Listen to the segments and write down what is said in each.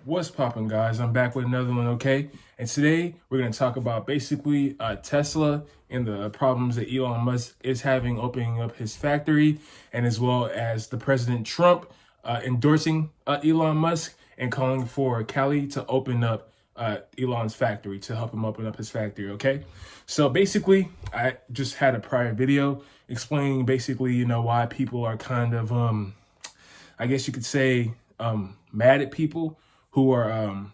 What's poppin', guys? I'm back with another one, okay? And today we're going to talk about basically Tesla and the problems that Elon Musk is having opening up his factory, and as well as the President Trump endorsing Elon Musk and calling for Cali to open up Elon's factory, to help him open up his factory, okay? So basically, I just had a prior video explaining basically, why people are kind of, I guess you could say, mad at people who are,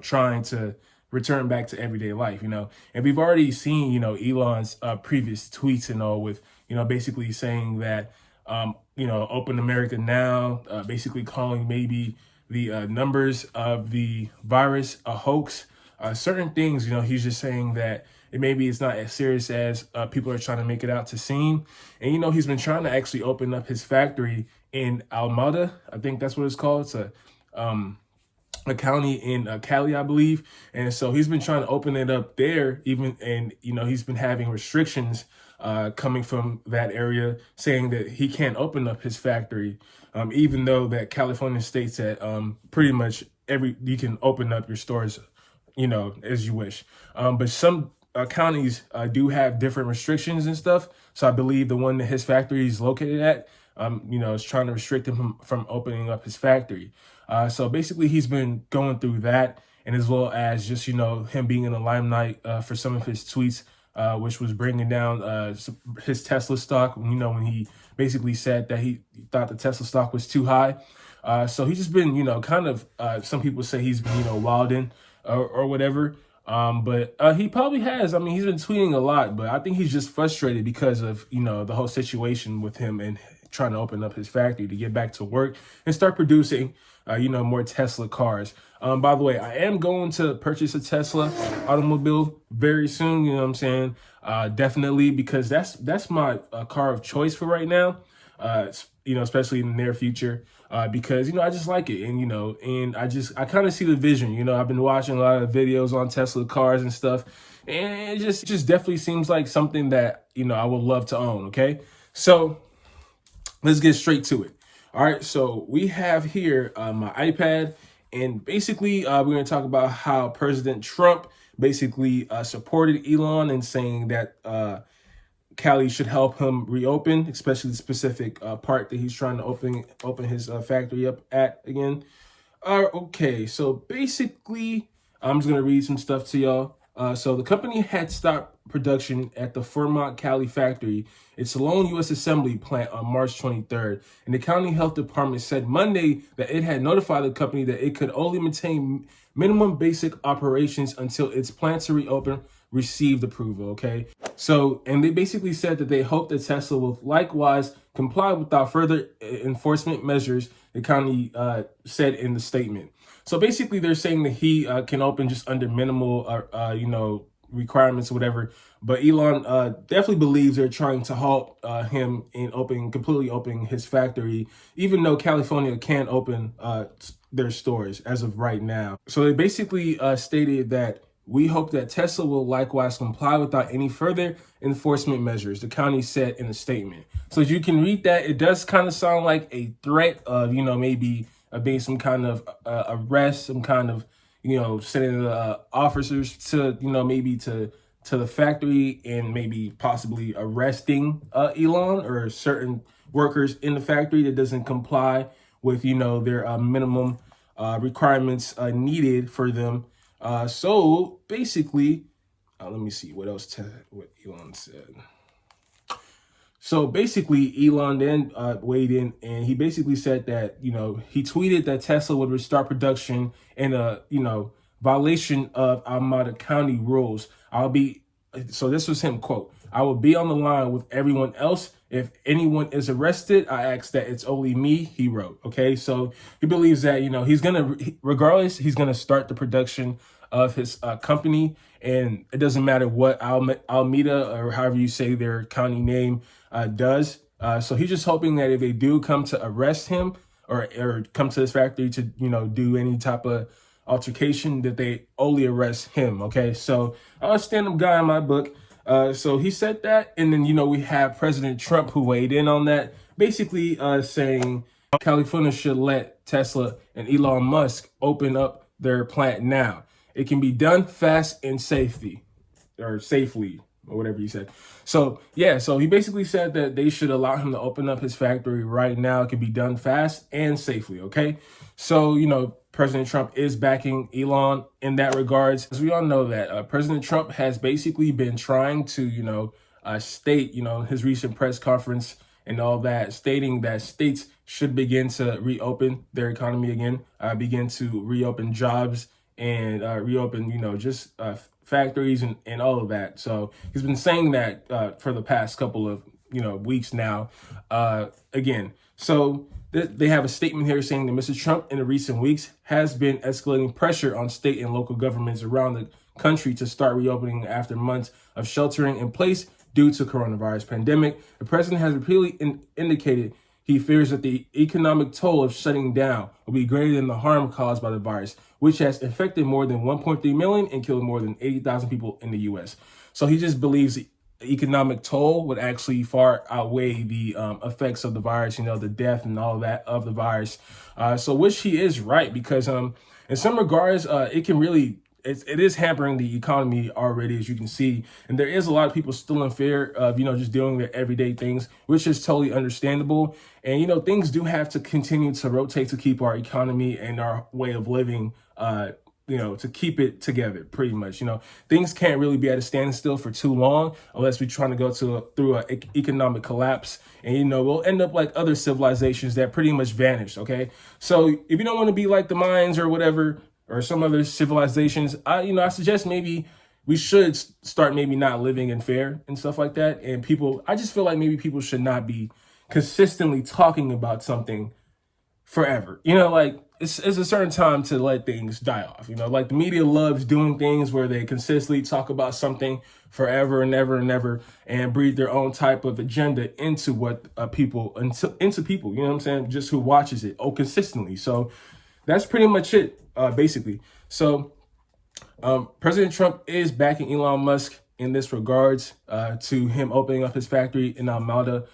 trying to return back to everyday life, and we've already seen, Elon's previous tweets and all with, basically saying that, open America now, basically calling maybe the numbers of the virus a hoax. Certain things, he's just saying that maybe it's not as serious as people are trying to make it out to seem. And, he's been trying to actually open up his factory in Almada. I think that's what it's called. It's a county in Cali, I believe. And so he's been trying to open it up there and he's been having restrictions coming from that area saying that he can't open up his factory, even though that California states that pretty much you can open up your stores, as you wish. But some counties do have different restrictions and stuff. So I believe the one that his factory is located at, is trying to restrict him from opening up his factory. So basically he's been going through that, and as well as just, him being in the limelight for some of his tweets, which was bringing down his Tesla stock, when he basically said that he thought the Tesla stock was too high. So he's just been, kind of, some people say he's been, wilding or whatever. But he probably has. I mean, he's been tweeting a lot, but I think he's just frustrated because of, the whole situation with him and trying to open up his factory to get back to work and start producing, more Tesla cars. By the way, I am going to purchase a Tesla automobile very soon. You know what I'm saying? Definitely, because that's my car of choice for right now. Especially in the near future, because, I just like it. And, and I kind of see the vision. I've been watching a lot of videos on Tesla cars and stuff, and it just definitely seems like something that, I would love to own. Okay. So let's get straight to it. All right. So we have here my iPad, and basically we're going to talk about how President Trump basically supported Elon and saying that, Cali should help him reopen, especially the specific part that he's trying to open his factory up at again. Okay, so basically, I'm just gonna read some stuff to y'all. So the company had stopped production at the Fremont Cali factory, its lone U.S. assembly plant, on March 23rd. And the county health department said Monday that it had notified the company that it could only maintain minimum basic operations until its plan to reopen received approval, okay? So, and they basically said that they hope that Tesla will likewise comply without further enforcement measures, the county said in the statement. So basically they're saying that he can open just under minimal, requirements or whatever. But Elon definitely believes they're trying to halt him in completely opening his factory, even though California can't open their stores as of right now. So they basically stated that we hope that Tesla will likewise comply without any further enforcement measures, the county said in a statement. So as you can read that, it does kind of sound like a threat of, maybe being some kind of arrest, some kind of, sending the officers to, maybe to the factory and maybe possibly arresting Elon or certain workers in the factory that doesn't comply with, their minimum requirements needed for them. So basically, let me see what Elon said. So basically, Elon then weighed in, and he basically said that, he tweeted that Tesla would restart production in a, violation of Almada County rules. So this was him, quote, "I will be on the line with everyone else. If anyone is arrested, I ask that it's only me," he wrote. Okay, so he believes that, regardless, he's going to start the production of his company. And it doesn't matter what Alameda, or however you say their county name, does. So he's just hoping that if they do come to arrest him or come to this factory to, do any type of altercation, that they only arrest him. Okay, so I'm a stand-up guy in my book. So he said that, and then, we have President Trump who weighed in on that, basically saying California should let Tesla and Elon Musk open up their plant now. It can be done fast and safely, or whatever you said. So yeah, so he basically said that they should allow him to open up his factory right now. It can be done fast and safely. Okay. So, President Trump is backing Elon in that regards. As we all know that President Trump has basically been trying to, state, his recent press conference and all that, stating that states should begin to reopen their economy again, begin to reopen jobs and reopen, just factories and all of that. So he's been saying that for the past couple of, weeks now. Again, so they have a statement here saying that Mr. Trump in the recent weeks has been escalating pressure on state and local governments around the country to start reopening after months of sheltering in place due to coronavirus pandemic. The president has repeatedly indicated he fears that the economic toll of shutting down will be greater than the harm caused by the virus, which has infected more than 1.3 million and killed more than 80,000 people in the U.S. So he just believes the economic toll would actually far outweigh the effects of the virus, the death and all of that of the virus. So which he is right, because in some regards, it can really, it is hampering the economy already, as you can see. And there is a lot of people still in fear of, just doing their everyday things, which is totally understandable. And, things do have to continue to rotate to keep our economy and our way of living, to keep it together, pretty much. Things can't really be at a standstill for too long unless we're trying to go through an economic collapse. And, we'll end up like other civilizations that pretty much vanished, okay? So if you don't want to be like the Mayans or whatever, or some other civilizations, I suggest maybe we should start maybe not living in fear and stuff like that. And I just feel like maybe people should not be consistently talking about something forever. Like it's a certain time to let things die off. Like the media loves doing things where they consistently talk about something forever and ever and ever and breathe their own type of agenda into into people, you know what I'm saying? Just who watches it consistently. So that's pretty much it, basically. So President Trump is backing Elon Musk in this regards to him opening up his factory in Almada,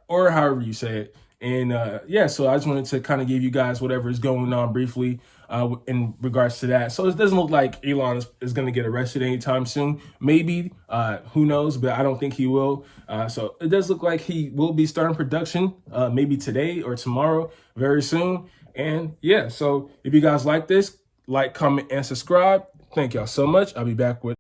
or however you say it. And so I just wanted to kind of give you guys whatever is going on briefly in regards to that. So it doesn't look like Elon is going to get arrested anytime soon. Maybe, who knows, but I don't think he will. So it does look like he will be starting production maybe today or tomorrow, very soon. And so if you guys like this, like, comment, and subscribe. Thank y'all so much. I'll be back with